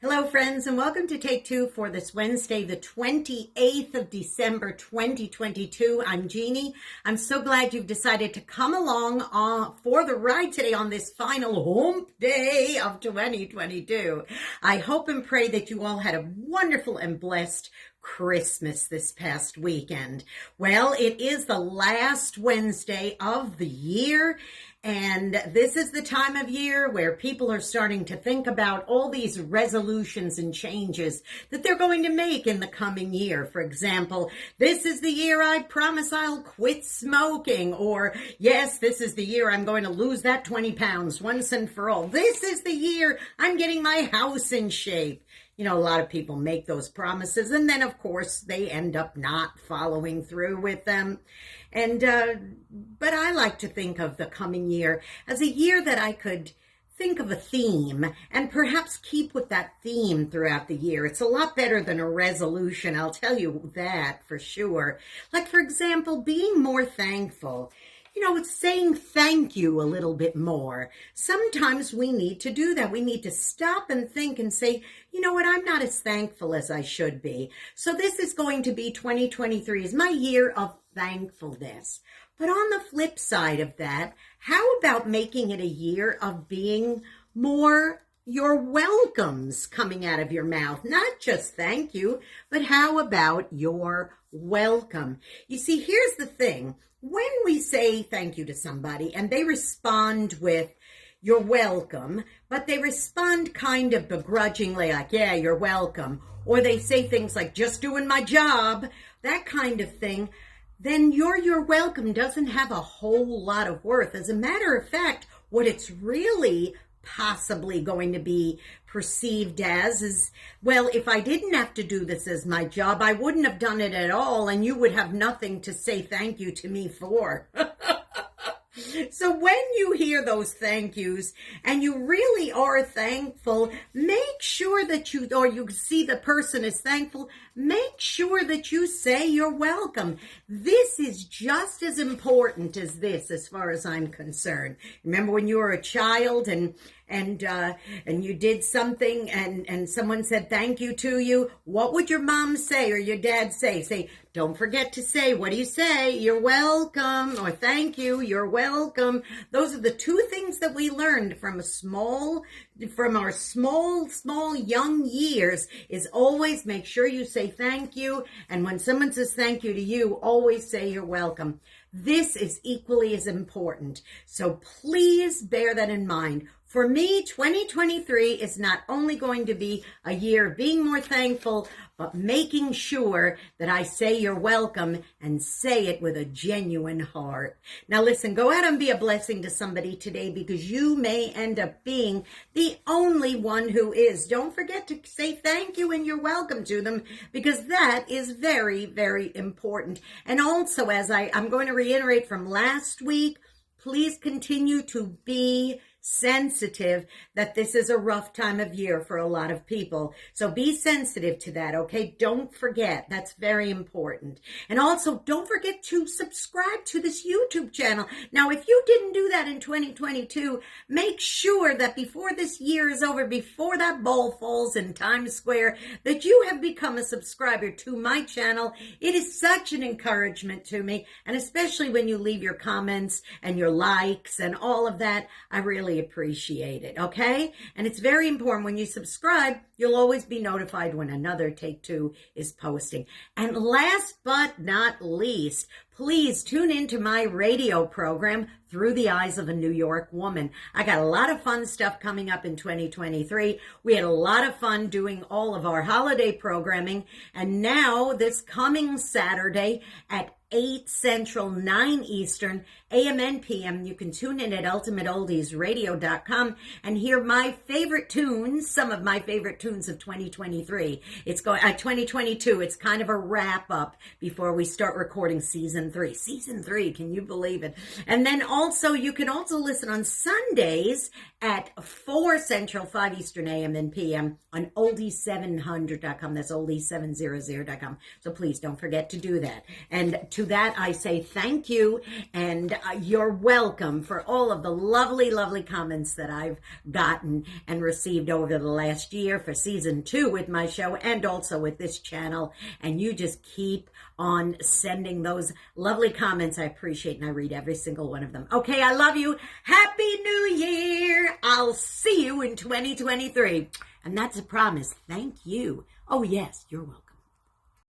Hello, friends, and welcome to Take Two for this Wednesday, the 28th of December, 2022. I'm Jeannie. I'm so glad you've decided to come along for the ride today on this final hump day of 2022. I hope and pray that you all had a wonderful and blessed Christmas this past weekend. Well, it is the last Wednesday of the year, and this is the time of year where people are starting to think about all these resolutions and changes that they're going to make in the coming year. For example, this is the year I promise I'll quit smoking, or yes, this is the year I'm going to lose that 20 pounds once and for all. This is the year I'm getting my house in shape. You know, a lot of people make those promises, and then, of course, they end up not following through with them. But I like to think of the coming year as a year that I could think of a theme and perhaps keep with that theme throughout the year. It's a lot better than a resolution, I'll tell you that for sure. Like, for example, being more thankful. You know, it's saying thank you a little bit more. Sometimes we need to do that. We need to stop and think and say, you know what, I'm not as thankful as I should be. So this is going to be 2023 is my year of thankfulness. But on the flip side of that, how about making it a year of being more your welcomes coming out of your mouth? Not just thank you, but how about your welcome? You see, here's the thing. When we say thank you to somebody and they respond with, you're welcome, but they respond kind of begrudgingly, like, yeah, you're welcome, or they say things like, just doing my job, that kind of thing, then you're welcome doesn't have a whole lot of worth. As a matter of fact, what it's really possibly going to be perceived as is, well, if I didn't have to do this as my job, I wouldn't have done it at all, and you would have nothing to say thank you to me for. So when you hear those thank yous and you really are thankful, make sure that you see the person is thankful, make sure that you say you're welcome. This is just as important as this, as far as I'm concerned. Remember when you were a child and you did something and someone said thank you to you, what would your mom say or your dad say? Say, don't forget to say, what do you say? You're welcome, or thank you, you're welcome. Those are the two things that we learned from our small young years, is always make sure you say thank you. And when someone says thank you to you, always say you're welcome. This is equally as important. So please bear that in mind. For me, 2023 is not only going to be a year of being more thankful, but making sure that I say you're welcome and say it with a genuine heart. Now listen, go out and be a blessing to somebody today, because you may end up being the only one who is. Don't forget to say thank you and you're welcome to them, because that is very, very important. And also, as I'm going to reiterate from last week, please continue to be sensitive that this is a rough time of year for a lot of people. So be sensitive to that, okay? Don't forget. That's very important. And also, don't forget to subscribe to this YouTube channel. Now, if you didn't do that in 2022, make sure that before this year is over, before that ball falls in Times Square, that you have become a subscriber to my channel. It is such an encouragement to me, and especially when you leave your comments and your likes and all of that, I really appreciate it, okay? And it's very important, when you subscribe, you'll always be notified when another Take Two is posting. And last but not least, please tune into my radio program, Through the Eyes of a New York Woman. I got a lot of fun stuff coming up in 2023. We had a lot of fun doing all of our holiday programming. And now, this coming Saturday at 8 Central, 9 Eastern, AM and PM. You can tune in at ultimateoldiesradio.com and hear my favorite tunes, some of my favorite tunes of 2023. It's 2022. It's kind of a wrap up before we start recording season 3. Season 3, can you believe it? And then also, you can also listen on Sundays at 4 Central, 5 Eastern, AM and PM on oldies700.com. That's oldies700.com. So please don't forget to do that. And to that, I say thank you. And you're welcome for all of the lovely, lovely comments that I've gotten and received over the last year for season 2 with my show and also with this channel. And you just keep on sending those lovely comments. I appreciate and I read every single one of them. Okay, I love you. Happy New Year. I'll see you in 2023. And that's a promise. Thank you. Oh, yes, you're welcome.